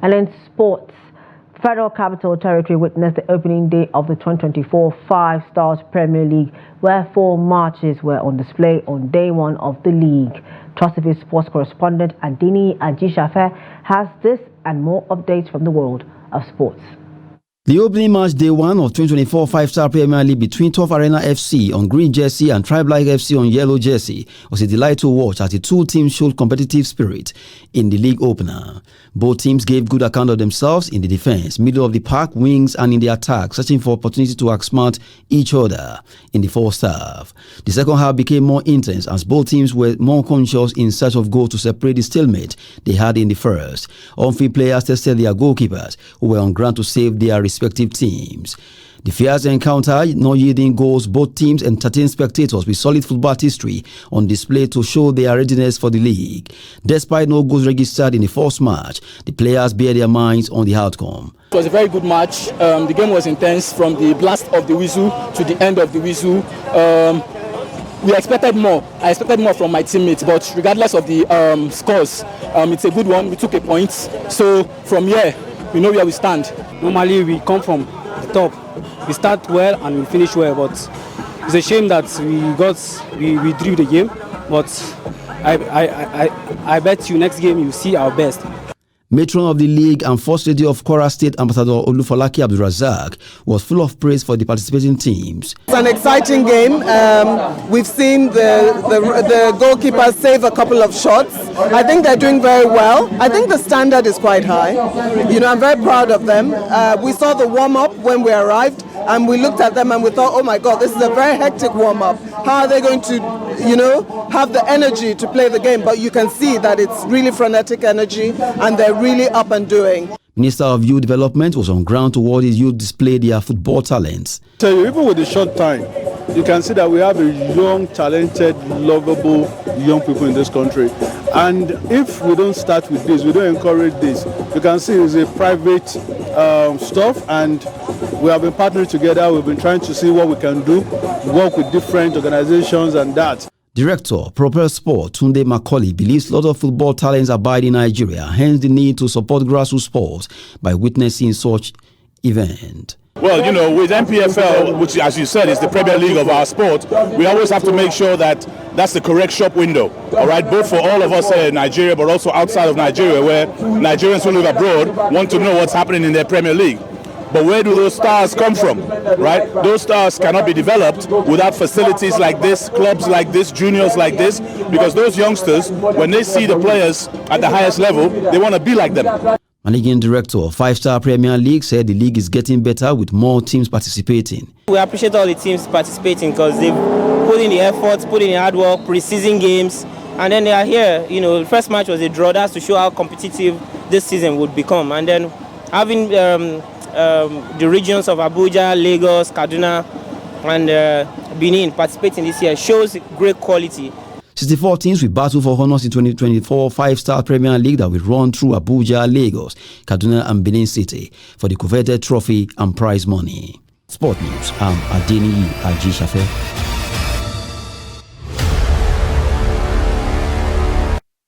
And in sports, Federal Capital Territory witnessed the opening day of the 2024 Five Stars Premier League, where 4 matches were on display on day 1 of the league. Trust TV sports correspondent Adini Ajishafe has this and more updates from the world of sports. The opening match day 1 of 2024 Five-Star Premier League between Tough Arena FC on green jersey and Tribe Like FC on yellow jersey was a delight to watch as the two teams showed competitive spirit in the league opener. Both teams gave good account of themselves in the defense, middle of the park, wings and in the attack, searching for opportunity to outsmart each other in the first half. The second half became more intense as both teams were more conscious in search of goals to separate the stalemate they had in the first. On-field players tested their goalkeepers, who were on ground to save their respective teams. The fierce encounter, not yielding goals, both teams entertained spectators with solid football history on display to show their readiness for the league. Despite no goals registered in the first match, the players bear their minds on the outcome. It was a very good match. The game was intense from the blast of the whistle to the end of the whistle. We expected more. I expected more from my teammates, but regardless of the scores, it's a good one. We took a point. So from here, we know where we stand. Normally we come from the top. We start well and we finish well, but it's a shame that we drew the game. But I bet you next game you see our best. Matron of the league and First Lady of Kwara State, Ambassador Olufolake Abdulrazak, was full of praise for the participating teams. It's an exciting game. We've seen the goalkeepers save a couple of shots. I think they're doing very well. I think the standard is quite high. You know, I'm very proud of them. We saw the warm-up when we arrived, and we looked at them and we thought, oh my God, this is a very hectic warm-up. How are they going to, you know, have the energy to play the game? But you can see that it's really frenetic energy, and they're really up and doing. Minister of Youth Development was on ground to watch his youth display their football talents. So even with the short time, you can see that we have a young, talented, lovable young people in this country. And if we don't start with this, we don't encourage this, you can see it's a private stuff, and we have been partnering together. We've been trying to see what we can do, work with different organizations and that. Director, Proper Sport Tunde Macaulay believes a lot of football talents abide in Nigeria, hence the need to support grassroots sports by witnessing such event. Well, you know, with MPFL, which as you said is the Premier League of our sport, we always have to make sure that that's the correct shop window, all right, both for all of us here in Nigeria, but also outside of Nigeria, where Nigerians who live abroad want to know what's happening in their Premier League. But where do those stars come from, right? Those stars cannot be developed without facilities like this, clubs like this, juniors like this, because those youngsters, when they see the players at the highest level, they want to be like them. Managing Director of Five-Star Premier League said the league is getting better with more teams participating. We appreciate all the teams participating because they've put in the efforts, put in the hard work, pre-season games, and then they are here. You know, the first match was a draw. That's to show how competitive this season would become. And then having the regions of Abuja, Lagos, Kaduna, and Benin participating this year shows great quality. 64 teams will battle for honors in 2024 Five-Star Premier League that will run through Abuja, Lagos, Kaduna and Benin City for the coveted trophy and prize money. Sport News, I'm Adeni Ajishafe.